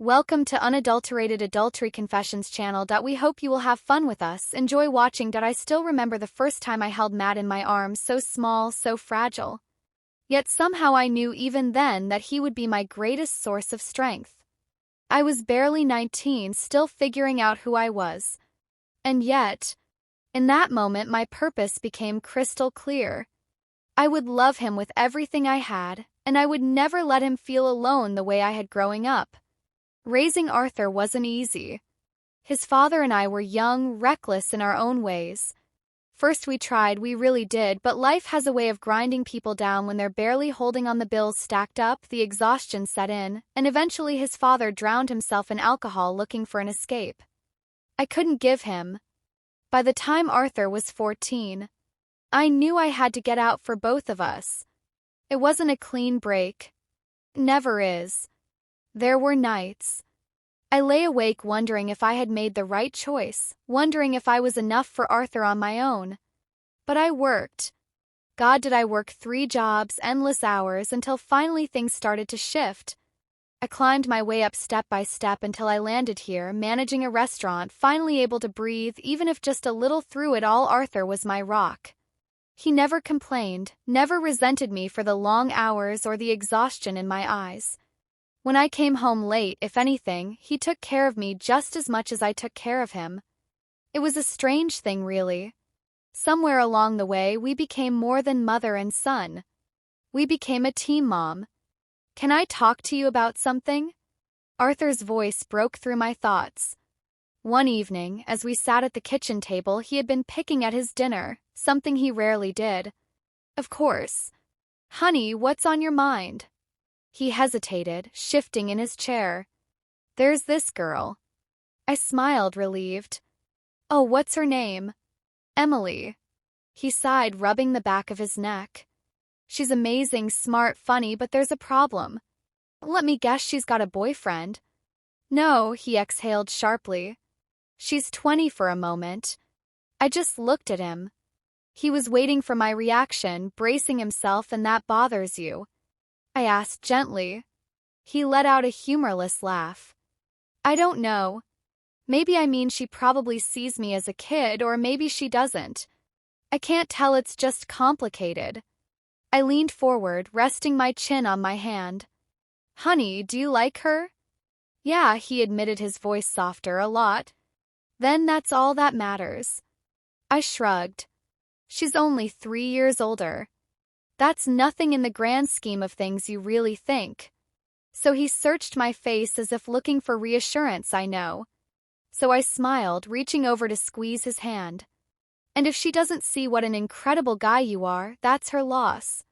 Welcome to Unadulterated Adultery Confessions channel. We hope you will have fun with us. Enjoy watching. I still remember the first time I held Matt in my arms, so small, so fragile. Yet somehow I knew even then that he would be my greatest source of strength. I was barely 19, still figuring out who I was. And yet, in that moment my purpose became crystal clear. I would love him with everything I had, and I would never let him feel alone the way I had growing up. Raising Arthur wasn't easy. His father and I were young, reckless in our own ways. First we really did, but life has a way of grinding people down when they're barely holding on. The bills stacked up, the exhaustion set in, and eventually his father drowned himself in alcohol looking for an escape. I couldn't give him. By the time Arthur was 14, I knew I had to get out for both of us. It wasn't a clean break. Never is. There were nights. I lay awake wondering if I had made the right choice, wondering if I was enough for Arthur on my own. But I worked. God, did I work 3 jobs, endless hours, until finally things started to shift. I climbed my way up step by step until I landed here, managing a restaurant, finally able to breathe, even if just a little. Through it all, Arthur was my rock. He never complained, never resented me for the long hours or the exhaustion in my eyes. When I came home late, if anything, he took care of me just as much as I took care of him. It was a strange thing, really. Somewhere along the way, we became more than mother and son. We became a team, Mom. Can I talk to you about something? Arthur's voice broke through my thoughts. One evening, as we sat at the kitchen table, he had been picking at his dinner, something he rarely did. Of course. Honey, what's on your mind? He hesitated, shifting in his chair. There's this girl. I smiled, relieved. Oh, what's her name? Emily. He sighed, rubbing the back of his neck. She's amazing, smart, funny, but there's a problem. Let me guess, she's got a boyfriend. No, he exhaled sharply. She's 20 for a moment. I just looked at him. He was waiting for my reaction, bracing himself. And that bothers you? I asked gently. He let out a humorless laugh. I don't know. Maybe I mean she probably sees me as a kid, or maybe she doesn't. I can't tell, it's just complicated. I leaned forward, resting my chin on my hand. Honey, do you like her? Yeah, he admitted, his voice softer, a lot. Then that's all that matters. I shrugged. She's only 3 years older. That's nothing in the grand scheme of things, you really think. So he searched my face as if looking for reassurance. I know. So I smiled, reaching over to squeeze his hand. And if she doesn't see what an incredible guy you are, that's her loss.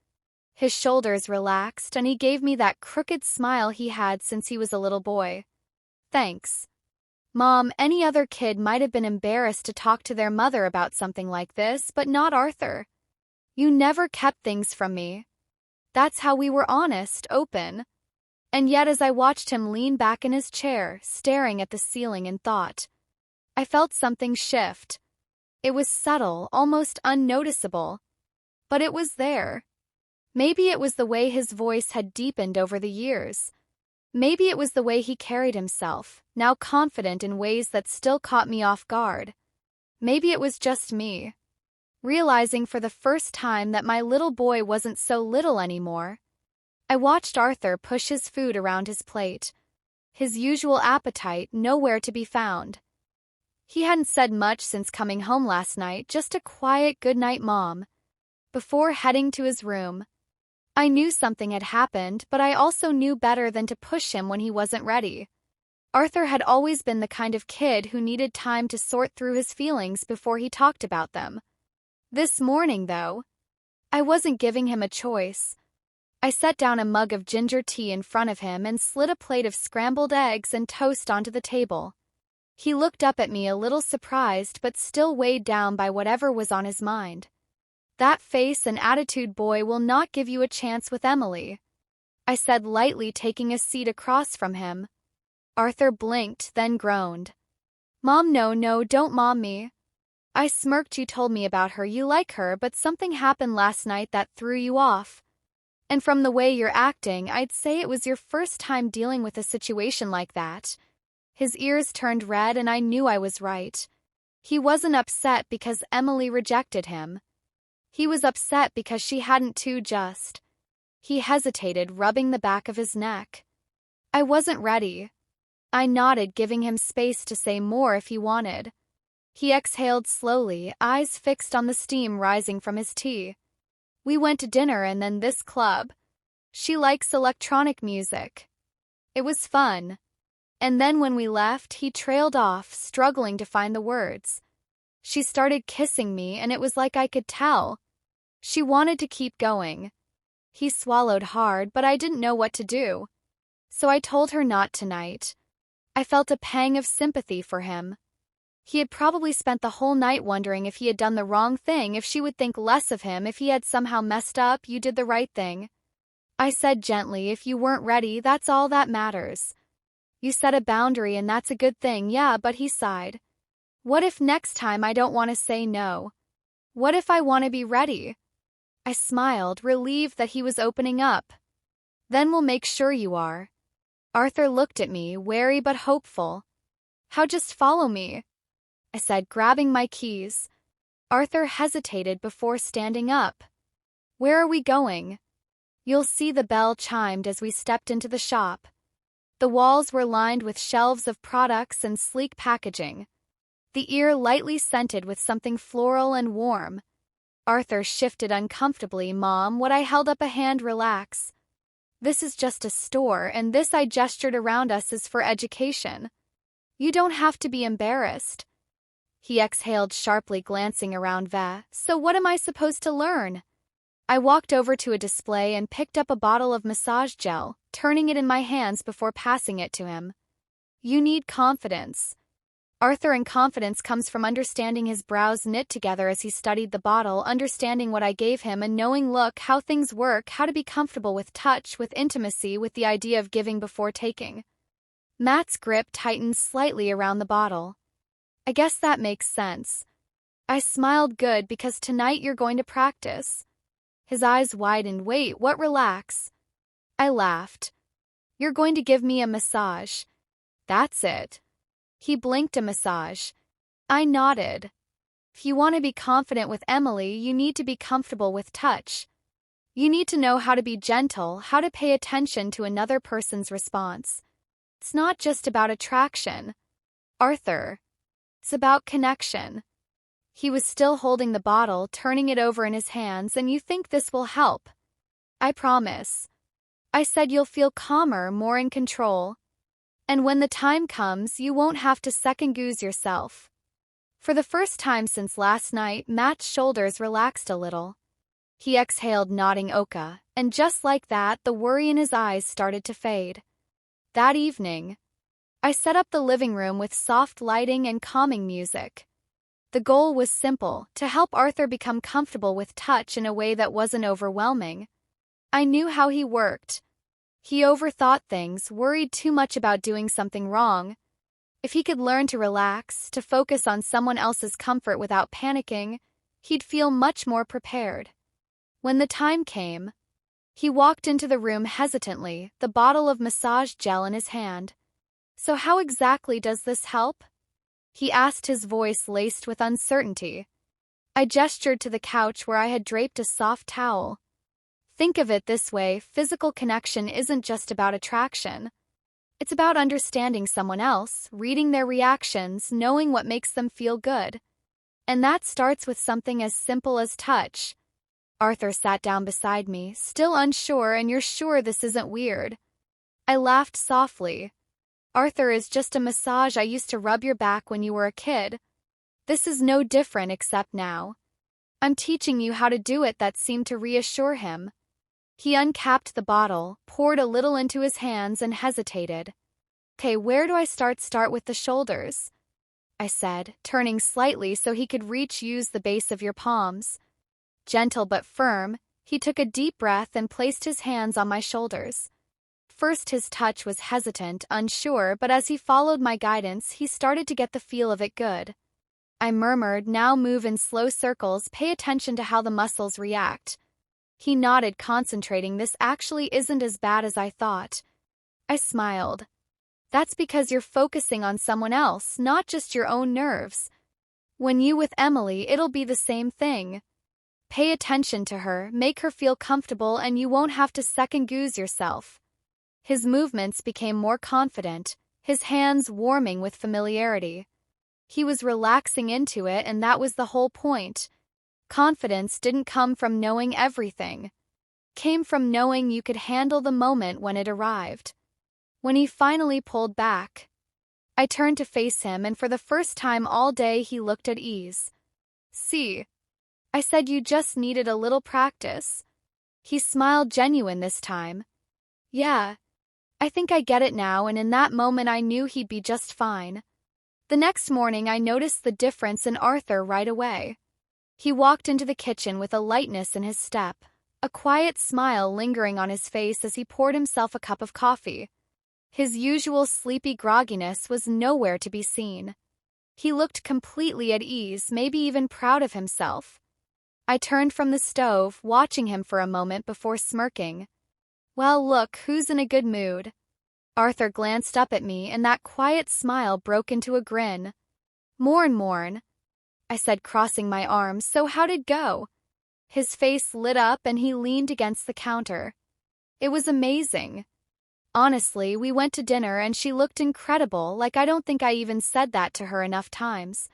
His shoulders relaxed, and he gave me that crooked smile he had since he was a little boy. Thanks. Mom, any other kid might have been embarrassed to talk to their mother about something like this, but not Arthur. You never kept things from me. That's how we were, honest, open. And yet as I watched him lean back in his chair, staring at the ceiling in thought, I felt something shift. It was subtle, almost unnoticeable. But it was there. Maybe it was the way his voice had deepened over the years. Maybe it was the way he carried himself, now confident in ways that still caught me off guard. Maybe it was just me, realizing for the first time that my little boy wasn't so little anymore. I watched Arthur push his food around his plate. His usual appetite nowhere to be found. He hadn't said much since coming home last night, just a quiet "good night, Mom," before heading to his room. I knew something had happened, but I also knew better than to push him when he wasn't ready. Arthur had always been the kind of kid who needed time to sort through his feelings before he talked about them. This morning, though, I wasn't giving him a choice. I set down a mug of ginger tea in front of him and slid a plate of scrambled eggs and toast onto the table. He looked up at me, a little surprised but still weighed down by whatever was on his mind. That face and attitude, boy, will not give you a chance with Emily, I said lightly, taking a seat across from him. Arthur blinked, then groaned. Mom, no, don't mom me. I smirked. You told me about her, you like her, but something happened last night that threw you off. And from the way you're acting, I'd say it was your first time dealing with a situation like that. His ears turned red and I knew I was right. He wasn't upset because Emily rejected him. He was upset because she hadn't too just. He hesitated, rubbing the back of his neck. I wasn't ready. I nodded, giving him space to say more if he wanted. He exhaled slowly, eyes fixed on the steam rising from his tea. We went to dinner and then this club. She likes electronic music. It was fun. And then when we left, he trailed off, struggling to find the words. She started kissing me and it was like I could tell. She wanted to keep going. He swallowed hard, but I didn't know what to do. So I told her not tonight. I felt a pang of sympathy for him. He had probably spent the whole night wondering if he had done the wrong thing, if she would think less of him, if he had somehow messed up. You did the right thing. I said gently, if you weren't ready, that's all that matters. You set a boundary and that's a good thing, yeah, but he sighed. What if next time I don't want to say no? What if I want to be ready? I smiled, relieved that he was opening up. Then we'll make sure you are. Arthur looked at me, wary but hopeful. How, just follow me? I said, grabbing my keys. Arthur hesitated before standing up. Where are we going? You'll see. The bell chimed as we stepped into the shop. The walls were lined with shelves of products and sleek packaging. The ear lightly scented with something floral and warm. Arthur shifted uncomfortably. Mom, what? I held up a hand. Relax. This is just a store, and this, I gestured around us, is for education. You don't have to be embarrassed. He exhaled sharply, glancing around. So what am I supposed to learn? I walked over to a display and picked up a bottle of massage gel, turning it in my hands before passing it to him. You need confidence. Arthur, and confidence comes from understanding. His brows knit together as he studied the bottle, understanding what I gave him and knowing, look, how things work, how to be comfortable with touch, with intimacy, with the idea of giving before taking. Matt's grip tightened slightly around the bottle. I guess that makes sense. I smiled. Good, because tonight you're going to practice. His eyes widened. Wait, what? Relax. I laughed. You're going to give me a massage. That's it. He blinked. A massage. I nodded. If you want to be confident with Emily, you need to be comfortable with touch. You need to know how to be gentle, how to pay attention to another person's response. It's not just about attraction, Arthur. It's about connection. He was still holding the bottle, turning it over in his hands. And you think this will help? I promise. I said you'll feel calmer, more in control. And when the time comes, you won't have to second-guess yourself. For the first time since last night, Matt's shoulders relaxed a little. He exhaled, nodding. Okay, and just like that, the worry in his eyes started to fade. That evening, I set up the living room with soft lighting and calming music. The goal was simple, to help Arthur become comfortable with touch in a way that wasn't overwhelming. I knew how he worked. He overthought things, worried too much about doing something wrong. If he could learn to relax, to focus on someone else's comfort without panicking, he'd feel much more prepared. When the time came, he walked into the room hesitantly, the bottle of massage gel in his hand. So how exactly does this help? He asked, his voice laced with uncertainty. I gestured to the couch where I had draped a soft towel. Think of it this way, physical connection isn't just about attraction. It's about understanding someone else, reading their reactions, knowing what makes them feel good. And that starts with something as simple as touch. Arthur sat down beside me, still unsure. And you're sure this isn't weird? I laughed softly. Arthur, is just a massage. I used to rub your back when you were a kid. This is no different, except now I'm teaching you how to do it. That seemed to reassure him. He uncapped the bottle, poured a little into his hands, and hesitated. Okay, where do I start? Start with the shoulders, I said, turning slightly so he could reach. Use the base of your palms. Gentle but firm, he took a deep breath and placed his hands on my shoulders. First his touch was hesitant, unsure, but as he followed my guidance, he started to get the feel of it. Good. I murmured, now move in slow circles, pay attention to how the muscles react. He nodded, concentrating. This actually isn't as bad as I thought. I smiled. That's because you're focusing on someone else, not just your own nerves. When you with Emily, it'll be the same thing. Pay attention to her, make her feel comfortable, and you won't have to second-guess yourself. His movements became more confident, his hands warming with familiarity. He was relaxing into it, and that was the whole point. Confidence didn't come from knowing everything. Came from knowing you could handle the moment when it arrived. When he finally pulled back, I turned to face him, and for the first time all day he looked at ease. See, I said you just needed a little practice. He smiled, genuine this time. Yeah, I think I get it now, and in that moment I knew he'd be just fine. The next morning I noticed the difference in Arthur right away. He walked into the kitchen with a lightness in his step, a quiet smile lingering on his face as he poured himself a cup of coffee. His usual sleepy grogginess was nowhere to be seen. He looked completely at ease, maybe even proud of himself. I turned from the stove, watching him for a moment before smirking. Well, look, who's in a good mood? Arthur glanced up at me, and that quiet smile broke into a grin. Morn, I said, crossing my arms. So how'd it go? His face lit up and he leaned against the counter. It was amazing. Honestly, we went to dinner and she looked incredible, like I don't think I even said that to her enough times.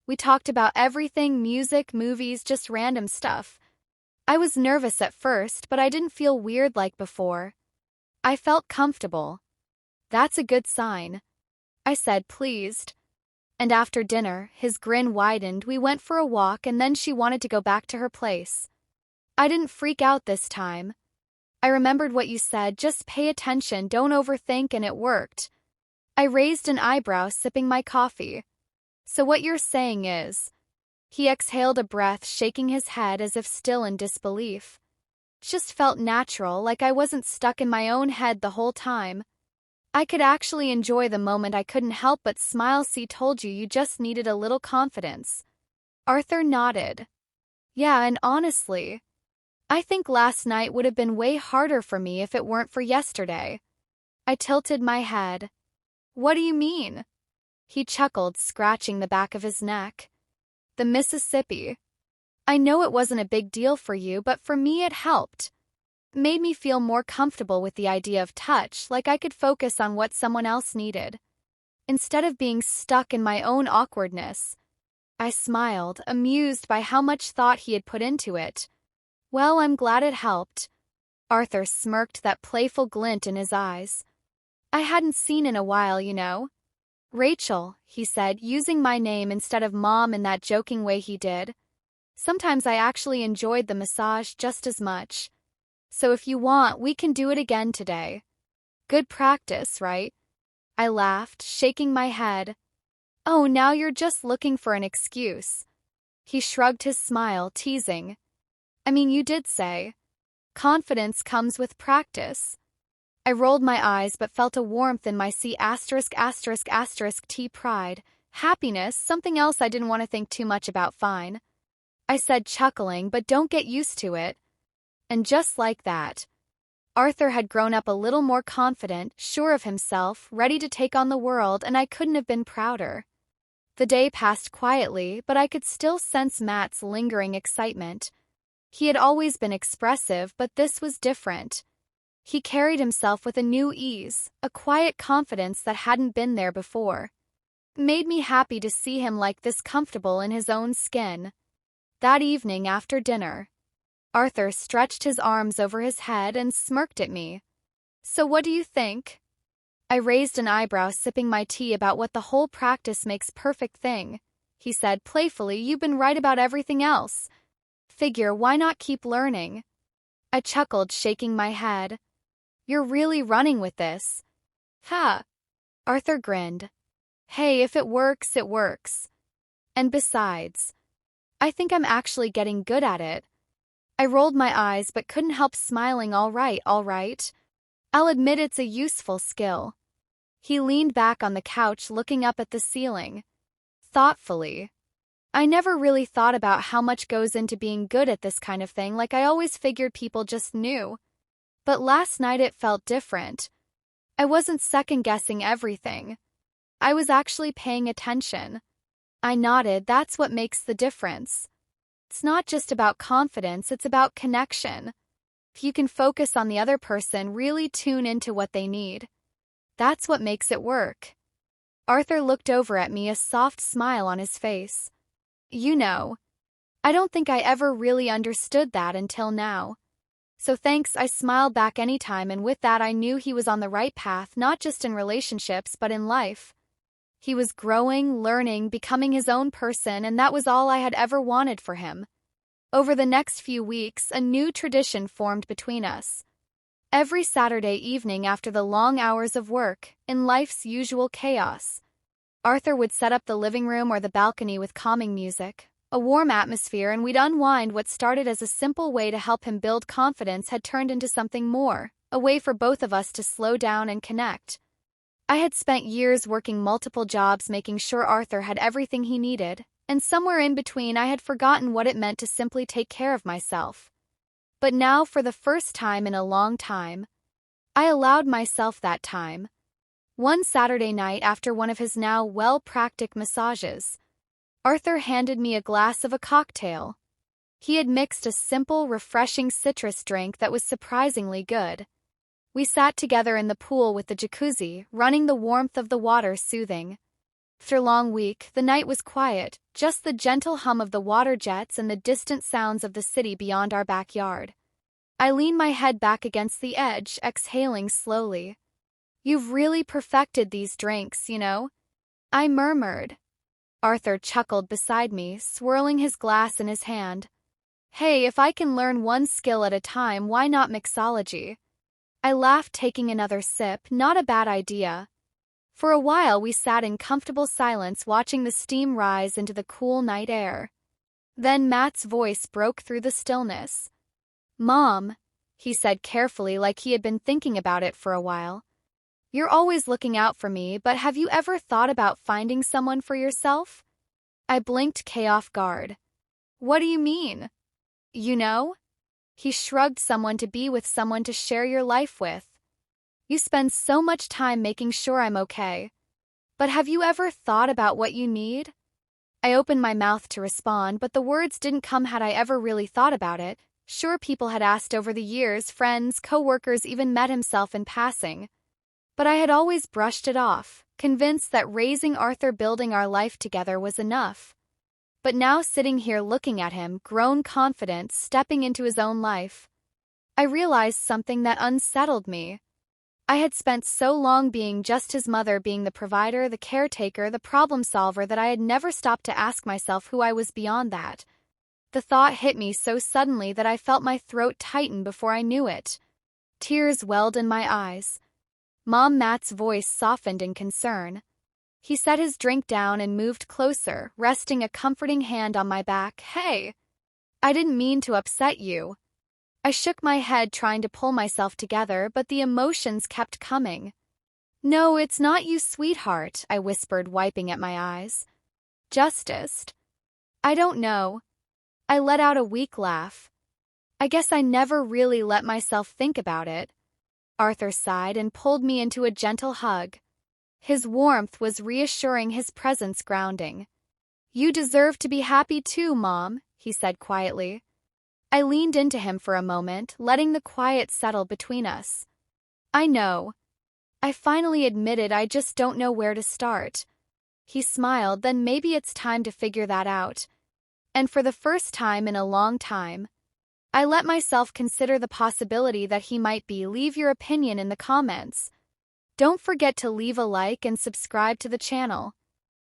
We talked about everything, music, movies, just random stuff. I was nervous at first, but I didn't feel weird like before. I felt comfortable. That's a good sign, I said, pleased. And after dinner, his grin widened. We went for a walk and then she wanted to go back to her place. I didn't freak out this time. I remembered what you said, just pay attention, don't overthink, and it worked. I raised an eyebrow, sipping my coffee. So what you're saying is... He exhaled a breath, shaking his head as if still in disbelief. Just felt natural, like I wasn't stuck in my own head the whole time. I could actually enjoy the moment. I couldn't help but smile. See, told you just needed a little confidence. Arthur nodded. Yeah, and honestly, I think last night would have been way harder for me if it weren't for yesterday. I tilted my head. What do you mean? He chuckled, scratching the back of his neck. The Mississippi. I know it wasn't a big deal for you, but for me it helped. Made me feel more comfortable with the idea of touch, like I could focus on what someone else needed. Instead of being stuck in my own awkwardness. I smiled, amused by how much thought he had put into it. Well, I'm glad it helped. Arthur smirked, that playful glint in his eyes. I hadn't seen in a while, you know. Rachel, he said, using my name instead of Mom in that joking way he did. Sometimes I actually enjoyed the massage just as much. So if you want, we can do it again today. Good practice, right? I laughed, shaking my head. Oh, now you're just looking for an excuse. He shrugged his smile, teasing. I mean, you did say. Confidence comes with practice. I rolled my eyes but felt a warmth in my C********T pride. Happiness, something else I didn't want to think too much about. Fine, I said, chuckling, but don't get used to it. And just like that, Arthur had grown up a little more confident, sure of himself, ready to take on the world, and I couldn't have been prouder. The day passed quietly, but I could still sense Matt's lingering excitement. He had always been expressive, but this was different. He carried himself with a new ease, a quiet confidence that hadn't been there before. It made me happy to see him like this, comfortable in his own skin. That evening after dinner, Arthur stretched his arms over his head and smirked at me. So what do you think? I raised an eyebrow, sipping my tea. About what the whole practice makes perfect thing, he said playfully. You've been right about everything else. Figure, why not keep learning? I chuckled, shaking my head. You're really running with this. Ha! Arthur grinned. Hey, if it works, it works. And besides, I think I'm actually getting good at it. I rolled my eyes but couldn't help smiling. All right. I'll admit it's a useful skill. He leaned back on the couch, looking up at the ceiling. Thoughtfully. I never really thought about how much goes into being good at this kind of thing, like I always figured people just knew. But last night it felt different. I wasn't second-guessing everything. I was actually paying attention. I nodded. That's what makes the difference. It's not just about confidence, it's about connection. If you can focus on the other person, really tune into what they need, that's what makes it work. Arthur looked over at me, a soft smile on his face. You know, I don't think I ever really understood that until now. So thanks, I smiled back anytime, and with that I knew he was on the right path, not just in relationships but in life. He was growing, learning, becoming his own person, and that was all I had ever wanted for him. Over the next few weeks, a new tradition formed between us. Every Saturday evening after the long hours of work, in life's usual chaos, Arthur would set up the living room or the balcony with calming music, a warm atmosphere, and we'd unwind. What started as a simple way to help him build confidence had turned into something more, a way for both of us to slow down and connect. I had spent years working multiple jobs making sure Arthur had everything he needed, and somewhere in between I had forgotten what it meant to simply take care of myself. But now, for the first time in a long time, I allowed myself that time. One Saturday night, after one of his now well-practiced massages, Arthur handed me a glass of a cocktail. He had mixed a simple, refreshing citrus drink that was surprisingly good. We sat together in the pool with the jacuzzi, running, the warmth of the water soothing. After a long week, the night was quiet, just the gentle hum of the water jets and the distant sounds of the city beyond our backyard. I leaned my head back against the edge, exhaling slowly. You've really perfected these drinks, you know? I murmured. Arthur chuckled beside me, swirling his glass in his hand. Hey, if I can learn one skill at a time, why not mixology? I laughed, taking another sip. Not a bad idea. For a while we sat in comfortable silence, watching the steam rise into the cool night air. Then Matt's voice broke through the stillness. Mom, he said carefully, like he had been thinking about it for a while. You're always looking out for me, but have you ever thought about finding someone for yourself? I blinked, off guard. What do you mean? You know? He shrugged. Someone to be with, someone to share your life with. You spend so much time making sure I'm okay. But have you ever thought about what you need? I opened my mouth to respond, but the words didn't come. Had I ever really thought about it? Sure, people had asked over the years, friends, co-workers, even met himself in passing. But I had always brushed it off, convinced that raising Arthur, building our life together, was enough. But now, sitting here looking at him, grown, confident, stepping into his own life, I realized something that unsettled me. I had spent so long being just his mother, being the provider, the caretaker, the problem solver, that I had never stopped to ask myself who I was beyond that. The thought hit me so suddenly that I felt my throat tighten before I knew it. Tears welled in my eyes. Mom, Matt's voice softened in concern. He set his drink down and moved closer, resting a comforting hand on my back. Hey, I didn't mean to upset you. I shook my head, trying to pull myself together, but the emotions kept coming. No, it's not you, sweetheart, I whispered, wiping at my eyes. Just, I don't know. I let out a weak laugh. I guess I never really let myself think about it. Arthur sighed and pulled me into a gentle hug. His warmth was reassuring, his presence grounding. You deserve to be happy too, Mom, he said quietly. I leaned into him for a moment, letting the quiet settle between us. I know. I finally admitted, I just don't know where to start. He smiled. Then maybe it's time to figure that out. And for the first time in a long time, I let myself consider the possibility that he might be. Leave your opinion in the comments. Don't forget to leave a like and subscribe to the channel.